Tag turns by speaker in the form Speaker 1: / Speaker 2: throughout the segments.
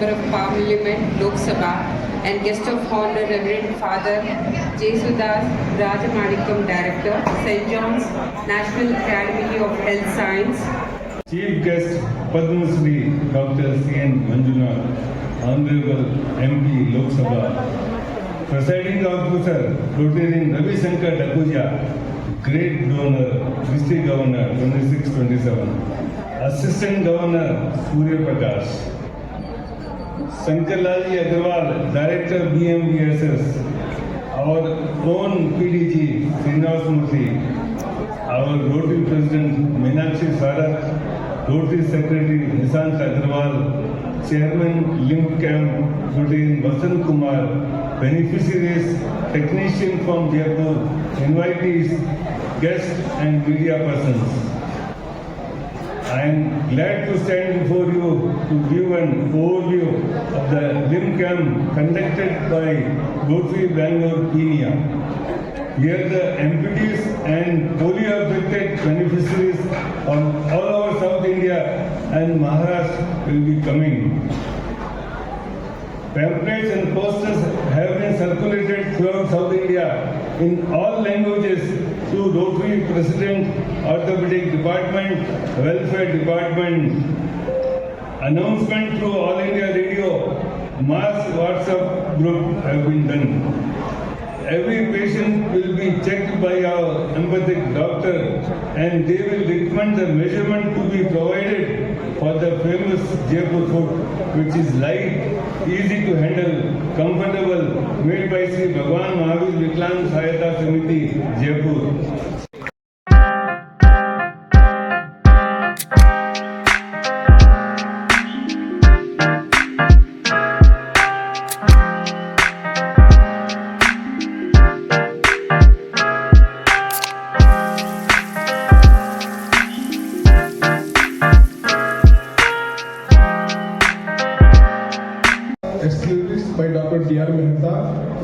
Speaker 1: Member of Parliament, Lok Sabha, and guest of honor, Reverend Father Jesudas Rajamanikam, Director, St. John's National Academy of Health Science.
Speaker 2: Chief guest, Padma Shri Dr. C.N. Manjunath, Honorable MP, Lok Sabha. Presiding Officer, Rotarian Ravi Shankar Dakuja, Great Donor, District Governor 26-27. Assistant Governor, Surya Prakash. Sankarlalji Agarwal, Director BMBSS. Our own PDG, Srinivas Murthy. Our Rotary President, Meenakshi Sarat. Rotary Secretary, Nishant Agarwal. Chairman, Limb Camp, Rotarian Vasant Kumar. Beneficiaries, technician from Jaipur, invitees, guests and media persons. I am glad to stand before you to give an overview of the Limb Camp conducted by Rotary Bangalore, Kenya. Here the amputees and polio-affected beneficiaries from all over South India and Maharashtra will be coming. Pamphlets and posters have been circulated throughout South India in all languages to Rotary President, Orthopedic Department, Welfare Department. Announcement through All India Radio, mass WhatsApp group have been done. Every patient will be checked by our empathic doctor and they will recommend the measurement to be provided for the famous Jaipur food, which is light, easy to handle, comfortable, made by Sri Bhagwan Mahavir Viklang Sahayata Samiti, Jaipur.
Speaker 3: Established by Dr. D.R. Mehta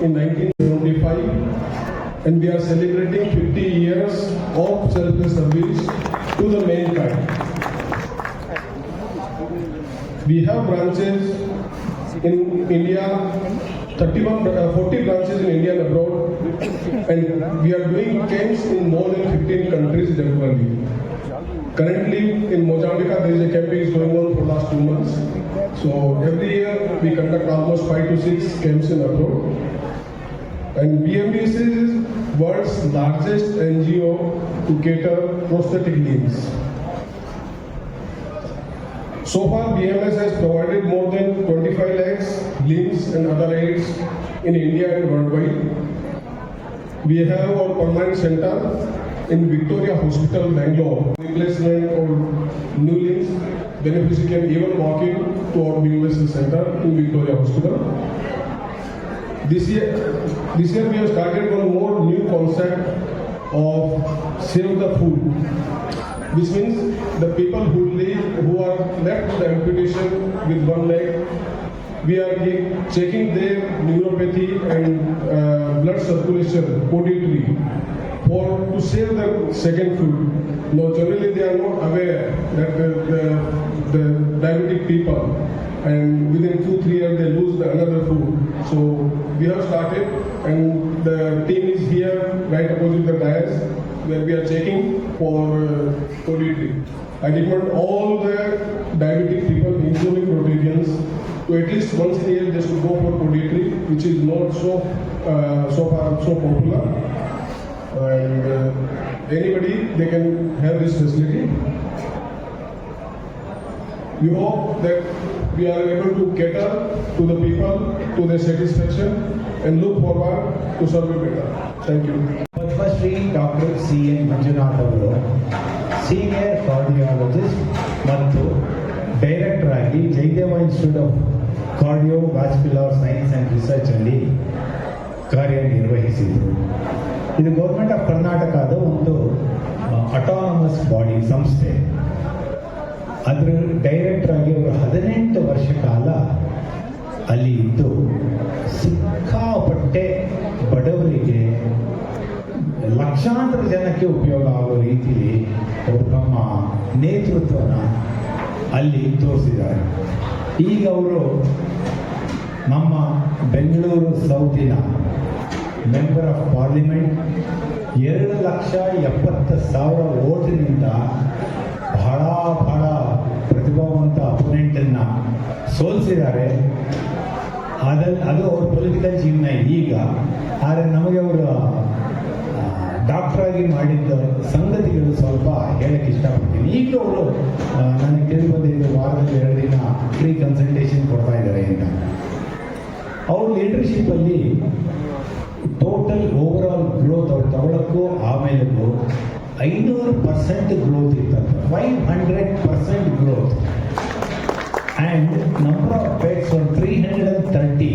Speaker 3: in 1975, and we are celebrating 50 years of selfless service to the mankind. We have branches in India, 40 branches in India and abroad, and we are doing camps in more than 15 countries regularly. Currently in Mozambique, there is a camp is going on for the last 2 months. So every year we conduct almost 5 to 6 camps in abroad. And BMBS is world's largest NGO to cater prosthetic limbs. So far, BMS has provided more than 25 lakhs limbs and other aids in India and worldwide. We have our permanent center in Victoria Hospital, Bangalore. Replacement or new limbs, beneficiary can even walk in to our BMS center in Victoria Hospital. This year we have started one more new concept of Save the Food, which means the people who are left with the amputation with one leg, we are checking their neuropathy and blood circulation auditory to save the second foot. Now generally they are not aware that the diabetic people, and within 2-3 years they lose another food. So we have started, and the team is here right opposite the dais where we are checking for auditory. I recommend all the diabetic people, including Rotarians, to at least once a year just to go for auditory, which is not so popular. And anybody, they can have this facility. We hope that we are able to cater to the people to their satisfaction and look forward to serve you better. Thank you.
Speaker 4: Padma Shri Dr. C.N. Manjunath ಅವರು senior cardiologist ಮತ್ತು director ಆಗಿ Jayadeva institute of cardiovascular science and research ಅಲ್ಲಿ ಕಾರ್ಯನಿರ್ವಹಿಸಿದರು. ಇದು government of ಕರ್ನಾಟಕದ ಒಂದು autonomous body ಸಂಸ್ಥೆ. ಅದರ director ಆಗಿ ಅವರು 18 ವರ್ಷ ಕಾಲ ಅಲ್ಲಿ ಇದ್ದು ಸಿಕ್ಕಾಪಟ್ಟೆ ಬಡವರಿಗೆ ಲಕ್ಷಾಂತರ ಜನಕ್ಕೆ ಉಪಯೋಗ ಆಗೋ ರೀತಿಯಲ್ಲಿ ಅವರು ತಮ್ಮ ನೇತೃತ್ವನ ಅಲ್ಲಿ ತೋರಿಸಿದ್ದಾರೆ. ಈಗ ಅವರು ನಮ್ಮ ಬೆಂಗಳೂರು ಸೌತಿನ ಮೆಂಬರ್ ಆಫ್ ಪಾರ್ಲಿಮೆಂಟ್ 2,70,000 ವೋಟಿನಿಂದ ಬಹಳ ಪ್ರತಿಭಾವಂತ ಅಪೋನೆಂಟನ್ನು ಸೋಲಿಸಿದ್ದಾರೆ. ಅದು ಅವ್ರ ಪೊಲಿಟಿಕಲ್ ಜೀವನ ಈಗ. ಆದರೆ ನಮಗೆ ಅವರು ಡಾಕ್ಟರ್ ಆಗಿ ಮಾಡಿದ್ದ ಸಂಗತಿಗಳು ಸ್ವಲ್ಪ ಹೇಳಕ್ಕೆ ಇಷ್ಟಪಡ್ತೀನಿ. ಈಗಲೂ ಅವರು ನನಗೆ ತಿಳಿದು ಬಂದಿದ್ದು ವಾರದಲ್ಲಿ 2 ದಿನ ಫ್ರೀ ಕನ್ಸಲ್ಟೇಷನ್ ಕೊಡ್ತಾ ಇದ್ದಾರೆ ಅಂತ. ಅವ್ರ ಲೀಡರ್ಶಿಪ್ಪಲ್ಲಿ ಟೋಟಲ್ ಓವರ್ ಆಲ್ ಗ್ರೋತ್ ಅವ್ರು ತಗೊಳ್ಳೋಕ್ಕೂ ಆಮೇಲೆಗೂ 500% ಗ್ರೋತ್ ಇರ್ತದೆ, 500% growth. And number of beds from 330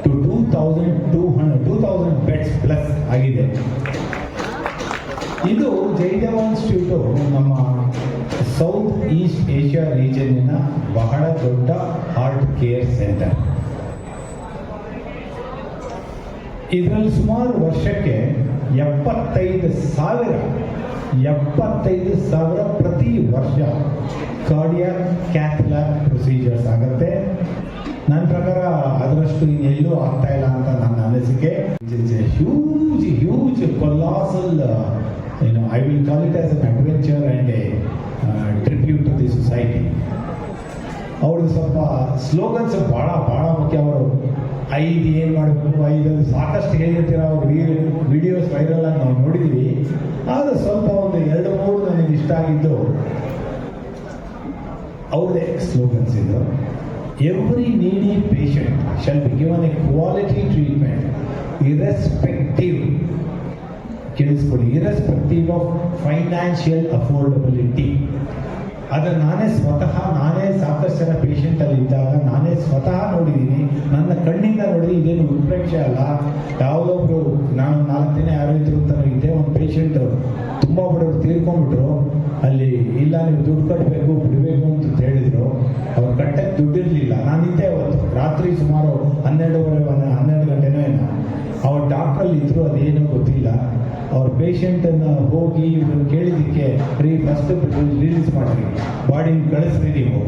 Speaker 4: to 2,000 beds plus ಆಗಿದೆ. ಇದು ಜಯದೇವ ಇನ್ಸ್ಟಿಟ್ಯೂಟು ನಮ್ಮ ಸೌತ್ ಈಸ್ಟ್ ಏಷ್ಯಾ ರೀಜನ್ನಿನ ಬಹಳ ದೊಡ್ಡ ಹಾರ್ಟ್ ಕೇರ್ ಸೆಂಟರ್. ಇದರಲ್ಲಿ ಸುಮಾರು ವರ್ಷಕ್ಕೆ 75,000 ಪ್ರತಿ ವರ್ಷ ಕಾರ್ಡಿಯಾಕ್ ಕ್ಯಾಥ್ಲ್ಯಾಬ್ ಪ್ರೊಸೀಜರ್ಸ್ ಆಗುತ್ತೆ. ನನ್ನ ಪ್ರಕಾರ ಅದರಷ್ಟು ಇನ್ನೆಲ್ಲೂ ಆಗ್ತಾ ಇಲ್ಲ ಅಂತ ನನ್ನ ಅನಿಸಿಕೆ. Huge colossal I will call it as an adventure and a tribute to the society. ಅವ್ರದ್ದು ಸ್ವಲ್ಪ ಸ್ಲೋಗನ್ಸ್ ಭಾಳ ಮುಖ್ಯ. ಅವರು 5 ಏನು ಮಾಡಬೇಕು, 5 ಸಾಕಷ್ಟು ಹೇಳಿರ್ತೀರ. ಅವ್ರ ವಿಡಿಯೋಸ್ ವೈರಲ್ ಆಗಿ ನಾವು ನೋಡಿದ್ದೀವಿ. ಆದರೆ ಸ್ವಲ್ಪ ಒಂದು 2-3 ನನಗೆ ಇಷ್ಟ ಆಗಿದ್ದು ಅವ್ರದ್ದೇ ಸ್ಲೋಗನ್ಸ್ ಇದು. ಎವ್ರಿ ನೀಡಿ patient shall be given A quality treatment irrespective, ಕೇಳಿಸ್ಕೊಳ್ಳಿ, ಇರೆಸ್ಪೆಕ್ಟಿವ್ ಆಫ್ ಫೈನಾನ್ಷಿಯಲ್ ಅಫೋರ್ಡಬಿಲಿಟಿ. ಆದರೆ ನಾನೇ ಸಾಕಷ್ಟು ಜನ ಪೇಷಂಟಲ್ಲಿ ಇದ್ದಾಗ ನಾನೇ ಸ್ವತಃ ನೋಡಿದ್ದೀನಿ, ನನ್ನ ಕಣ್ಣಿಂದ ನೋಡಿದ್ರೆ ಇದೇನು ಉತ್ಪ್ರೇಕ್ಷೆ ಅಲ್ಲ. ಯಾವುದೊಬ್ರು ನಾನು 4 ದಿನ ಯಾರೋ ಇದ್ರು ಅಂತ ಇದ್ದೆ, ಒಂದು ಪೇಷಂಟು ತುಂಬ ಬಡವರು ತೀರ್ಕೊಂಡ್ಬಿಟ್ರು. ಅಲ್ಲಿ ಇಲ್ಲ ನೀವು ದುಡ್ಡು ಕಟ್ಟಬೇಕು ಬಿಡಬೇಕು ಅಂತ ಹೇಳಿದ್ರು. ಅವ್ರು ಕಟ್ಟಕ್ಕೆ ದುಡ್ಡಿರಲಿಲ್ಲ. ನಾನಿದ್ದೆ ಅವತ್ತು ರಾತ್ರಿ ಸುಮಾರು 12 ಗಂಟೆನೋ ಏನೋ. ಅವ್ರ ಡಾಕ್ಟ್ರಲ್ಲಿ ಇದ್ರು, ಅದೇನೋ ಗೊತ್ತಿಲ್ಲ. ಅವ್ರ ಪೇಷಂಟನ್ನು ಹೋಗಿ ಇವ್ರನ್ನ ಕೇಳಿದ್ದಕ್ಕೆ ಫಸ್ಟ್ ರಿಲೀಸ್ ಮಾಡಿರಿ, ಬಾಡಿನ ಕಳಿಸ್ರಿ ನೀವು,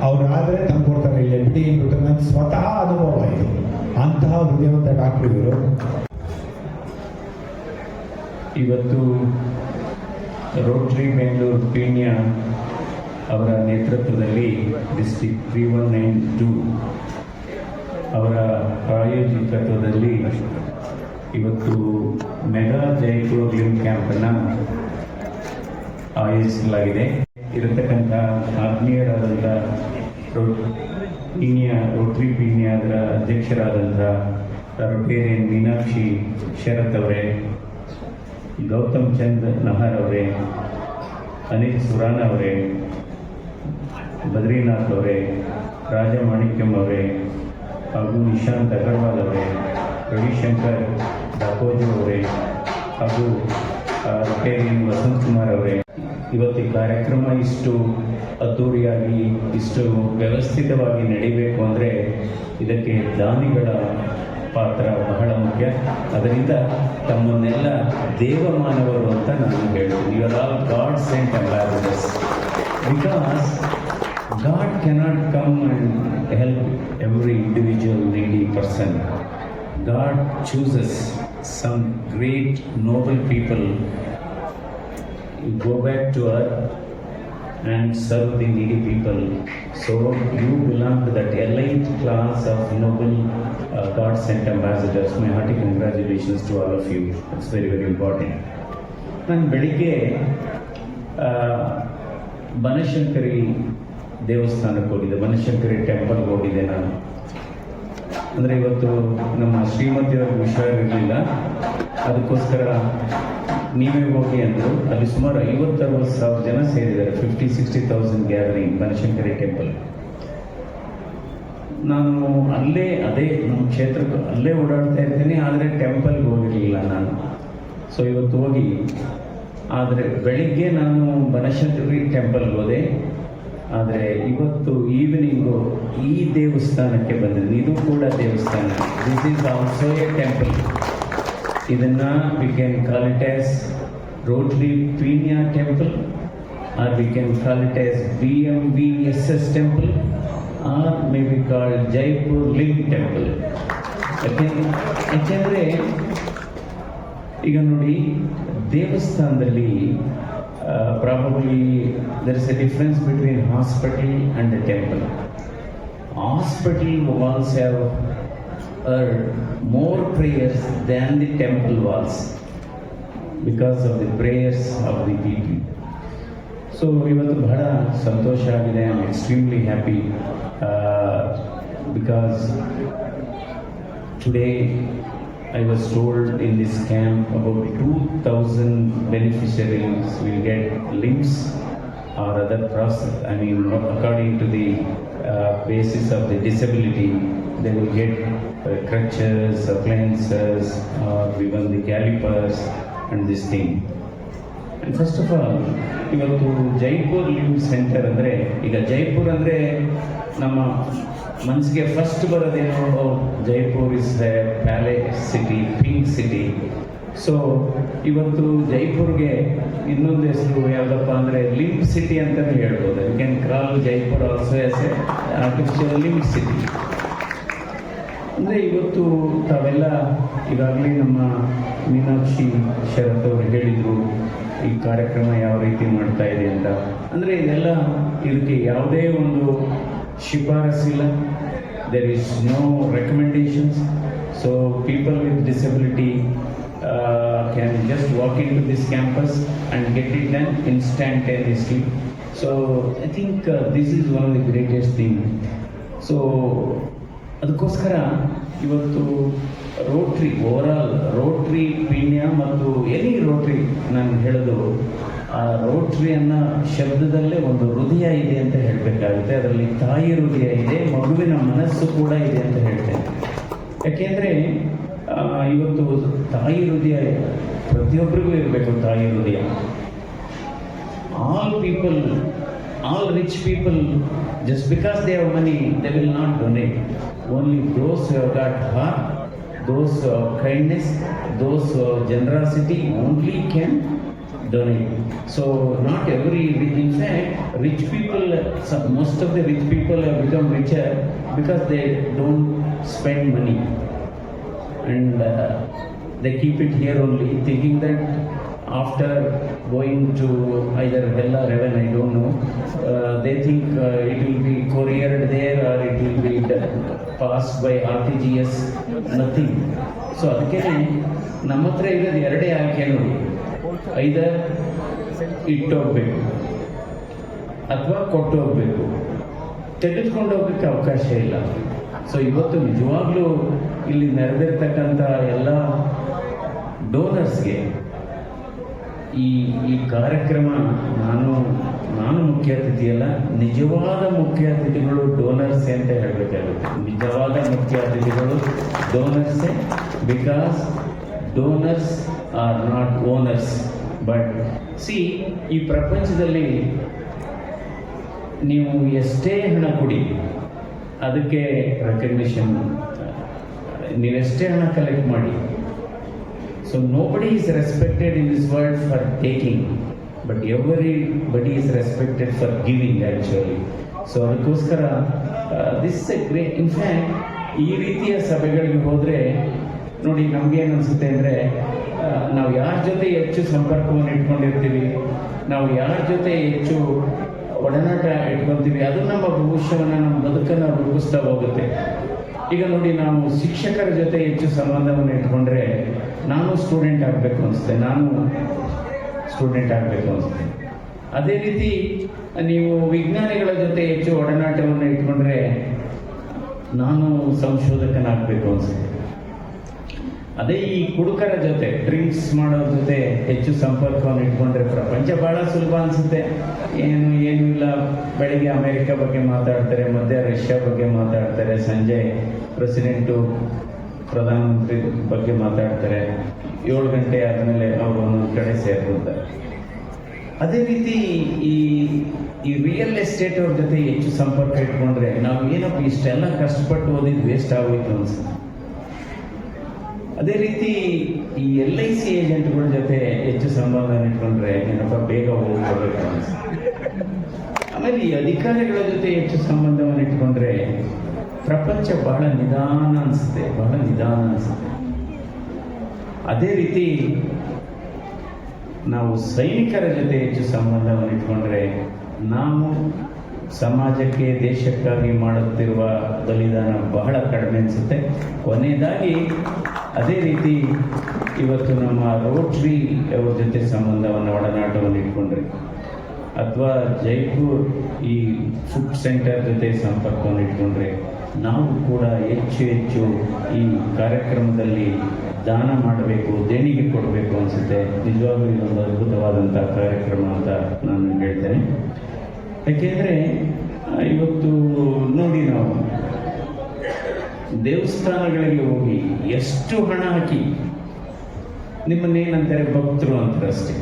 Speaker 4: ಅವ್ರಾದರೆ ತಂದು ಕೊಡ್ತಾರೆ, ಇಲ್ಲ ಬಿಡಿ ಅಂದ್ಬಿಟ್ಟು ನನ್ನ ಸ್ವತಃ ಅನುಭವ ಇದು. ಅಂತಹ ಹೃದಯವಂತ ಡಾಕ್ಟ್ರು ಇವರು.
Speaker 5: ಇವತ್ತು ರೋಟರಿ ಬೆಂಗಳೂರು ಪೀಣ್ಯ ಅವರ ನೇತೃತ್ವದಲ್ಲಿ ಡಿಸ್ಟ್ರಿಕ್ಟ್ 3192 ಅವರ ಪ್ರಾಯೋಜಿಕತ್ವದಲ್ಲಿ ಇವತ್ತು ಮೆಗಾ ಜೈಪುರ್ ಗ್ಲಿಮ್ ಕ್ಯಾಂಪನ್ನು ಆಯೋಜಿಸಲಾಗಿದೆ. ಇರತಕ್ಕಂಥ ಆತ್ಮೀಯರಾದಂಥ ರೋಟರಿ ಪೀಣ್ಯ ಅದರ ಅಧ್ಯಕ್ಷರಾದಂಥ ರೊಟೇರಿಯನ್ ಮೀನಾಕ್ಷಿ ಶರತ್ ಅವರೇ, ಗೌತಮ್ ಚಂದ್ ನಹರ್ ಅವರೇ, ಅನಿಲ್ ಸುರಾನ್ ಅವರೇ, ಬದ್ರಿನಾಥ್ ಅವರೇ, ರಾಜಮಾಣಿಕ್ಯಂ ಅವರೇ, ಹಾಗೂ ನಿಶಾಂತ್ ಅಗರ್ವಾಲ್ ಅವರೇ, ರವಿಶಂಕರ್ ದಾಕೋಜು ಅವರೇ, ಹಾಗೂ ರೊಟೇರಿಯನ್ ವಸಂತ್ ಕುಮಾರ್ ಅವರೇ, ಇವತ್ತು ಈ ಕಾರ್ಯಕ್ರಮ ಇಷ್ಟು ಅದ್ದೂರಿಯಾಗಿ ಇಷ್ಟು ವ್ಯವಸ್ಥಿತವಾಗಿ ನಡೀಬೇಕು ಅಂದರೆ ಇದಕ್ಕೆ ದಾನಿಗಳ ಪಾತ್ರ ಬಹಳ ಮುಖ್ಯ. ಅದರಿಂದ ತಮ್ಮನ್ನೆಲ್ಲ ದೇವಮಾನವರು ಅಂತ ನಾನು ಹೇಳೋದು. You are all God sent ambassadors. Because God cannot come and help every individual needy person. God chooses some great noble people who go back to earth and serve the needy people. So you belong to that elite class of noble God sent ambassadors. My hearty congratulations to all of you. It's very, very important. ನಾನು ಬೆಳಿಗ್ಗೆ ಬನಶಂಕರಿ ದೇವಸ್ಥಾನಕ್ಕೆ ಹೋಗಿದ್ದೆ, ಬನಶಂಕರಿ ಟೆಂಪಲ್ಗೆ ಹೋಗಿದ್ದೆ ನಾನು. ಅಂದರೆ ಇವತ್ತು ನಮ್ಮ ಶ್ರೀಮತಿಯವ್ರಿಗೆ ಹುಷಾರಿರಲಿಲ್ಲ, ಅದಕ್ಕೋಸ್ಕರ ನೀವೇ ಹೋಗಿ ಅಂದರು. ಅಲ್ಲಿ ಸುಮಾರು 50,000-60,000 ಜನ ಸೇರಿದ್ದಾರೆ. 50,000-60,000 ಗ್ಯಾದರಿಂಗ್ ಬನಶಂಕರಿ ಟೆಂಪಲ್. ನಾನು ಅದೇ ನಮ್ಮ ಕ್ಷೇತ್ರಕ್ಕೆ ಅಲ್ಲೇ ಓಡಾಡ್ತಾ ಇರ್ತೀನಿ, ಆದರೆ ಟೆಂಪಲ್ಗೆ ಹೋಗಿರಲಿಲ್ಲ ನಾನು. ಸೊ ಇವತ್ತು ಹೋಗಿ, ಆದರೆ ಬೆಳಿಗ್ಗೆ ನಾನು ಬನಶಂಕರಿ ಟೆಂಪಲ್ಗೆ ಹೋದೆ. ಆದರೆ ಇವತ್ತು ಈವ್ನಿಂಗು ಈ ದೇವಸ್ಥಾನಕ್ಕೆ ಬಂದಿದ್ದೀನಿ. ಇದು ಕೂಡ ದೇವಸ್ಥಾನ. This is also a temple. ಇದನ್ನು we can call it as Rotary Peenya temple, or we can call it as BMVSS temple, or may be called Jaipur Limb Temple. ಯಾಕೆಂದರೆ ಈಗ ನೋಡಿ, ದೇವಸ್ಥಾನದಲ್ಲಿ probably there is a difference between hospital and the temple. Hospital walls have heard more prayers than the temple walls because of the prayers of the people. So ಇವತ್ತು ಬಹಳ ಸಂತೋಷ ಆಗಿದೆ. I am extremely happy because today I was told in this camp about 2,000 beneficiaries will get limbs or other process. I mean, according to the basis of the disability, they will get crutches, appliances, or even the calipers and this thing. And first of all, ಇವತ್ತು Jaipur limb centre ಅಂದರೆ, ಈಗ ಜೈಪುರ್ ಅಂದರೆ ನಮ್ಮ ಮನಸ್ಸಿಗೆ first ಬರೋದೇನೋ, Jaipur is a palace city, pink city. So ಇವತ್ತು ಜೈಪುರ್ಗೆ ಇನ್ನೊಂದು ಹೆಸರು ಯಾವುದಪ್ಪ ಅಂದರೆ ಲಿಂಬ್ ಸಿಟಿ ಅಂತಲೇ ಹೇಳ್ಬೋದು. You can call Jaipur also as a artificial limb city. ಅಂದರೆ ಇವತ್ತು ತಾವೆಲ್ಲ ಈಗಾಗಲೇ ನಮ್ಮ ಮೀನಾಕ್ಷಿ ಶರತ್ ಅವರು ಹೇಳಿದರು ಈ ಕಾರ್ಯಕ್ರಮ ಯಾವ ರೀತಿ ಮಾಡ್ತಾ ಇದೆ ಅಂತ. ಅಂದರೆ ಇದೆಲ್ಲ ಇದಕ್ಕೆ ಯಾವುದೇ ಒಂದು ಶಿಫಾರಸ್ಸಿಲ್ಲ. There is no recommendations. So people with disability can just walk in to this campus and get it done instantaneously. So I think this is one of the greatest thing. So ಅದಕ್ಕೋಸ್ಕರ ಇವತ್ತು rotary, overall rotary Peenya ಮತ್ತು any rotary, ನಾನು ಹೇಳೋದು ಆ rotary ಅನ್ನೋ ಶಬ್ದದಲ್ಲೇ ಒಂದು ಹೃದಯ ಇದೆ ಅಂತ ಹೇಳಬೇಕಾಗುತ್ತೆ. ಅದರಲ್ಲಿ ತಾಯಿ ಹೃದಯ ಇದೆ, ಮಗುವಿನ ಮನಸ್ಸು ಕೂಡ ಇದೆ ಅಂತ ಹೇಳ್ತೇನೆ. ಯಾಕೆಂದರೆ ಇವತ್ತು ತಾಯಿ ಹೃದಯ ಪ್ರತಿಯೊಬ್ಬರಿಗೂ ಇರಬೇಕು. ತಾಯಿ ಹೃದಯ all people, all rich people, just because they have money, they will not donate. Only those who have got heart, those who have kindness, those who have generosity only can donate. So not every, in fact, rich people, most of the rich people have become richer because they don't spend money, and they keep it here only, thinking that after going to either hell or heaven, I don't know, they think it will be couriered there or it will be passed by RTGS, nothing. So ಅದಕ್ಕೆ ನಮ್ಮ ಹತ್ರ ಇರೋದು ಎರಡೇ ಆಯ್ಕೆ ನೋಡಿ, ಐದರ್ ಇಟ್ಟೋಗ್ಬೇಕು ಅಥವಾ ಕೊಟ್ಟು ಹೋಗ್ಬೇಕು, ತೆಗೆದುಕೊಂಡು ಹೋಗ್ಲಿಕ್ಕೆ ಅವಕಾಶ ಇಲ್ಲ. ಸೊ ಇವತ್ತು ನಿಜವಾಗ್ಲೂ ಇಲ್ಲಿ ನೆರೆದಿರ್ತಕ್ಕಂಥ ಎಲ್ಲ ಡೋನರ್ಸ್ಗೆ ಈ ಕಾರ್ಯಕ್ರಮ, ನಾನು ಮುಖ್ಯ ಅತಿಥಿಯಲ್ಲ, ನಿಜವಾದ ಮುಖ್ಯ ಅತಿಥಿಗಳು ಡೋನರ್ಸೇ ಅಂತ ಹೇಳಬೇಕಾಗುತ್ತೆ. ನಿಜವಾದ ಮುಖ್ಯ ಅತಿಥಿಗಳು ಡೋನರ್ಸೇ, because donors are not owners. But see, ಈ ಪ್ರಪಂಚದಲ್ಲಿ ನೀವು ಎಷ್ಟೇ ಹಣ ಕೊಡಿ ಅದಕ್ಕೆ ರೆಕಗ್ನಿಷನ್, ನೀವೆಷ್ಟೇ ಹಣ ಕಲೆಕ್ಟ್ ಮಾಡಿ. So nobody is respected in this world for taking, but everybody is respected for giving actually. So ಅದಕ್ಕೋಸ್ಕರ this is A great. In fact ಈ ರೀತಿಯ ಸಭೆಗಳಿಗೆ ಹೋದರೆ ನೋಡಿ, ನಮಗೇನು ಅನಿಸುತ್ತೆ ಅಂದರೆ, ನಾವು ಯಾರ ಜೊತೆ ಹೆಚ್ಚು ಸಂಪರ್ಕವನ್ನು ಇಟ್ಕೊಂಡಿರ್ತೀವಿ, ನಾವು ಯಾರ ಜೊತೆ ಹೆಚ್ಚು ಒಡನಾಟ ಇಟ್ಕೊತೀವಿ, ಅದು ನಮ್ಮ ಭವಿಷ್ಯವನ್ನು, ನಮ್ಮ ಬದುಕನ್ನು ರೂಪಿಸ್ತಾ ಹೋಗುತ್ತೆ. ಈಗ ನೋಡಿ, ನಾವು ಶಿಕ್ಷಕರ ಜೊತೆ ಹೆಚ್ಚು ಸಂಬಂಧವನ್ನು ಇಟ್ಕೊಂಡ್ರೆ ನಾನು ಸ್ಟೂಡೆಂಟ್ ಆಗಬೇಕು ಅನಿಸುತ್ತೆ, ಅದೇ ರೀತಿ ನೀವು ವಿಜ್ಞಾನಿಗಳ ಜೊತೆ ಹೆಚ್ಚು ಒಡನಾಟವನ್ನು ಇಟ್ಕೊಂಡ್ರೆ ನಾನು ಸಂಶೋಧಕನಾಗಬೇಕು ಅನಿಸುತ್ತೆ. ಅದೇ ಈ ಕುಡುಕರ ಜೊತೆ, ಡ್ರಿಂಕ್ಸ್ ಮಾಡೋರ ಜೊತೆ ಹೆಚ್ಚು ಸಂಪರ್ಕವನ್ನು ಇಟ್ಕೊಂಡ್ರೆ ಪ್ರಪಂಚ ಭಾಳ ಸುಲಭ ಅನಿಸುತ್ತೆ. ಏನೂ ಇಲ್ಲ, ಬೆಳಿಗ್ಗೆ ಅಮೇರಿಕ ಬಗ್ಗೆ ಮಾತಾಡ್ತಾರೆ, ಮಧ್ಯ ರಷ್ಯಾ ಬಗ್ಗೆ ಮಾತಾಡ್ತಾರೆ, ಸಂಜೆ ಪ್ರೆಸಿಡೆಂಟು ಪ್ರಧಾನಮಂತ್ರಿ ಬಗ್ಗೆ ಮಾತಾಡ್ತಾರೆ, 7 ಗಂಟೆ ಆದಮೇಲೆ ಅವರು ಒಂದೊಂದು ಕಡೆ ಸೇರ್ಕೊಳ್ತಾರೆ. ಅದೇ ರೀತಿ ಈ ರಿಯಲ್ ಎಸ್ಟೇಟ್ ಅವ್ರ ಜೊತೆ ಹೆಚ್ಚು ಸಂಪರ್ಕ ಇಟ್ಕೊಂಡ್ರೆ ನಾವು ಏನಪ್ಪ ಇಷ್ಟೆಲ್ಲ ಕಷ್ಟಪಟ್ಟು ಓದಿದ್ದು ವೇಸ್ಟ್ ಆಗೋಯ್ತು ಅನ್ಸುತ್ತೆ. ಅದೇ ರೀತಿ ಈ LIC ಏಜೆಂಟ್ಗಳ ಜೊತೆ ಹೆಚ್ಚು ಸಂಬಂಧ ಇಟ್ಕೊಂಡ್ರೆ ಏನಪ್ಪ ಬೇಗ ಹೋಗ್ಬೇಕು ಅನ್ಸುತ್ತೆ. ಆಮೇಲೆ ಈ ಅಧಿಕಾರಿಗಳ ಜೊತೆ ಹೆಚ್ಚು ಸಂಬಂಧವನ್ನು ಇಟ್ಕೊಂಡ್ರೆ ಪ್ರಪಂಚ ಬಹಳ ನಿಧಾನ ಅನಿಸುತ್ತೆ, ಬಹಳ ನಿಧಾನ ಅನಿಸುತ್ತೆ. ಅದೇ ರೀತಿ ನಾವು ಸೈನಿಕರ ಜೊತೆ ಹೆಚ್ಚು ಸಂಬಂಧವನ್ನು ಇಟ್ಕೊಂಡ್ರೆ ನಾವು ಸಮಾಜಕ್ಕೆ ದೇಶಕ್ಕಾಗಿ ಮಾಡುತ್ತಿರುವ ಬಲಿದಾನ ಬಹಳ ಕಡಿಮೆ ಅನಿಸುತ್ತೆ. ಕೊನೆಯದಾಗಿ ಅದೇ ರೀತಿ ಇವತ್ತು ನಮ್ಮ ರೋಟ್ರಿ ಅವ್ರ ಜೊತೆ ಸಂಬಂಧವನ್ನು ಒಡನಾಟವನ್ನು ಇಟ್ಕೊಂಡ್ರೆ ಅಥವಾ ಜೈಪುರ್ ಈ ಫುಡ್ ಸೆಂಟರ್ ಜೊತೆ ಸಂಪರ್ಕವನ್ನು ಇಟ್ಕೊಂಡ್ರೆ ನಾವು ಕೂಡ ಹೆಚ್ಚು ಹೆಚ್ಚು ಈ ಕಾರ್ಯಕ್ರಮದಲ್ಲಿ ದಾನ ಮಾಡಬೇಕು, ದೇಣಿಗೆ ಕೊಡಬೇಕು ಅನಿಸುತ್ತೆ. ನಿಜವಾಗ್ಲೂ ಇದೊಂದು ಅದ್ಭುತವಾದಂಥ ಕಾರ್ಯಕ್ರಮ ಅಂತ ನಾನು ಹೇಳ್ತೇನೆ. ಯಾಕೆಂದರೆ ಇವತ್ತು ನೋಡಿ, ನಾವು ದೇವಸ್ಥಾನಗಳಿಗೆ ಹೋಗಿ ಎಷ್ಟು ಹಣ ಹಾಕಿ ನಿಮ್ಮನ್ನೇನಂತಾರೆ ಭಕ್ತರು ಅಂತಾರೆ ಅಷ್ಟೇ.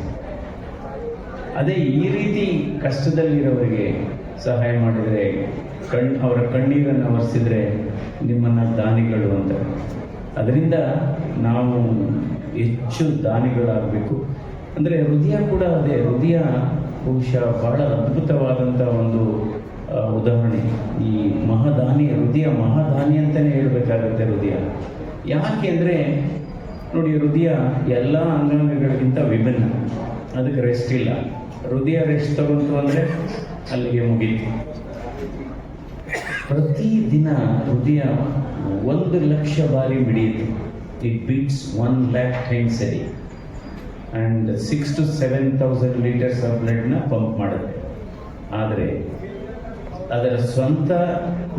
Speaker 5: ಅದೇ ಈ ರೀತಿ ಕಷ್ಟದಲ್ಲಿರೋರಿಗೆ ಸಹಾಯ ಮಾಡಿದರೆ ಅವರ ಕಣ್ಣೀರನ್ನು ಒರೆಸಿದ್ರೆ ನಿಮ್ಮನ್ನು ದಾನಿಗಳು ಅಂತಾರೆ. ಅದರಿಂದ ನಾವು ಹೆಚ್ಚು ದಾನಿಗಳಾಗಬೇಕು. ಅಂದರೆ ಹೃದಯ ಕೂಡ ಅದೇ, ಹೃದಯ ಬಹುಶಃ ಬಹಳ ಅದ್ಭುತವಾದಂಥ ಒಂದು ಉದಾಹರಣೆ. ಈ ಮಹಾದಾನಿ, ಹೃದಯ ಮಹಾದಾನಿ ಅಂತಲೇ ಹೇಳಬೇಕಾಗುತ್ತೆ. ಹೃದಯ ಯಾಕೆ ಅಂದರೆ ನೋಡಿ, ಹೃದಯ ಎಲ್ಲ ಅಂಗಾಂಗಗಳಿಗಿಂತ ವಿಭಿನ್ನ, ಅದಕ್ಕೆ ರೆಸ್ಟ್ ಇಲ್ಲ. ಹೃದಯ ರೆಸ್ಟ್ ತಗೊಂತು ಅಂದರೆ ಅಲ್ಲಿಗೆ ಮುಗೀತು. ಪ್ರತಿದಿನ ಹೃದಯ 1,00,000 ಬಾರಿ ಮಿಡಿಯಿತು. It beats 1,00,000 times a day and 6,000 to 7,000 litres of ಬ್ಲಡ್ನ ಪಂಪ್ ಮಾಡುತ್ತೆ. ಆದರೆ ಅದರ ಸ್ವಂತ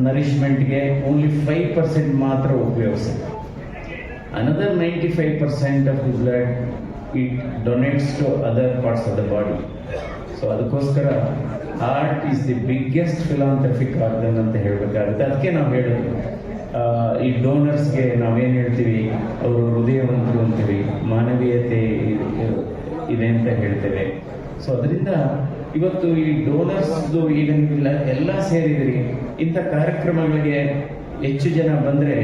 Speaker 5: ನರಿಷ್ಮೆಂಟ್ಗೆ ಓನ್ಲಿ 5% ಮಾತ್ರ ಉಪಯೋಗಿಸುತ್ತೆ. Another 95% of the blood it donates to other parts of the body. So ಅದಕ್ಕೋಸ್ಕರ heart is the biggest philanthropic organ ಅಂತ ಹೇಳಬೇಕಾಗುತ್ತೆ. ಅದಕ್ಕೆ ನಾವು ಹೇಳೋದು ಈ ಡೋನರ್ಸ್ಗೆ ನಾವೇನು ಹೇಳ್ತೀವಿ, ಅವರು ಹೃದಯವಂತರು ಅಂತೀವಿ, ಮಾನವೀಯತೆ ಇದೆ ಅಂತ ಹೇಳ್ತೇವೆ. ಸೊ ಅದರಿಂದ ಇವತ್ತು ಈ ಡೋನರ್ಸ್ದು ಈಗ ನೀವೆಲ್ಲ ಎಲ್ಲ ಸೇರಿದಿರಿ, ಇಂಥ ಕಾರ್ಯಕ್ರಮಗಳಿಗೆ ಹೆಚ್ಚು ಜನ ಬಂದರೆ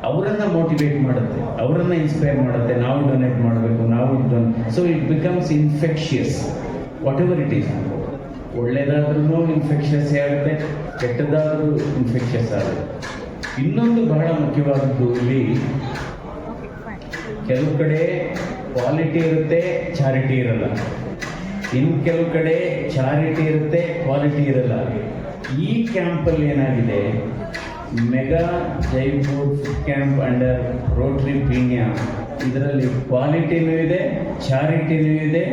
Speaker 5: ಅವರನ್ನು ಮೋಟಿವೇಟ್ ಮಾಡುತ್ತೆ, ಅವರನ್ನು ಇನ್ಸ್ಪೈರ್ ಮಾಡುತ್ತೆ. ನಾವು ಡೊನೇಟ್ ಮಾಡಬೇಕು, ನಾವು so it becomes infectious. Whatever it is, ಒಳ್ಳೆಯದಾದ್ರೂ ಇನ್ಫೆಕ್ಷಿಯಸ್ ಆಗುತ್ತೆ, ಕೆಟ್ಟದಾದರೂ ಇನ್ಫೆಕ್ಷಿಯಸ್ ಆಗುತ್ತೆ. ಇನ್ನೊಂದು ಬಹಳ ಮುಖ್ಯವಾದದ್ದು, ಇಲ್ಲಿ ಕೆಲವು ಕಡೆ ಕ್ವಾಲಿಟಿ ಇರುತ್ತೆ, ಚಾರಿಟಿ ಇರಲ್ಲ. ಇನ್ನು ಕೆಲವು ಕಡೆ ಚಾರಿಟಿ ಇರುತ್ತೆ, ಕ್ವಾಲಿಟಿ ಇರಲ್ಲ. ಈ ಕ್ಯಾಂಪಲ್ಲಿ ಏನಾಗಿದೆ, mega Jaipur foot camp under Rotary Peenya, ಇದರಲ್ಲಿ ಕ್ವಾಲಿಟಿನೂ ಇದೆ, ಚಾರಿಟಿನೂ ಇದೆ,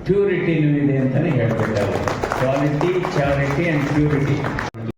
Speaker 5: ಪ್ಯೂರಿಟಿನೂ ಇದೆ ಅಂತಲೇ ಹೇಳ್ಬೇಕಾಗುತ್ತೆ. Quality, charity and purity.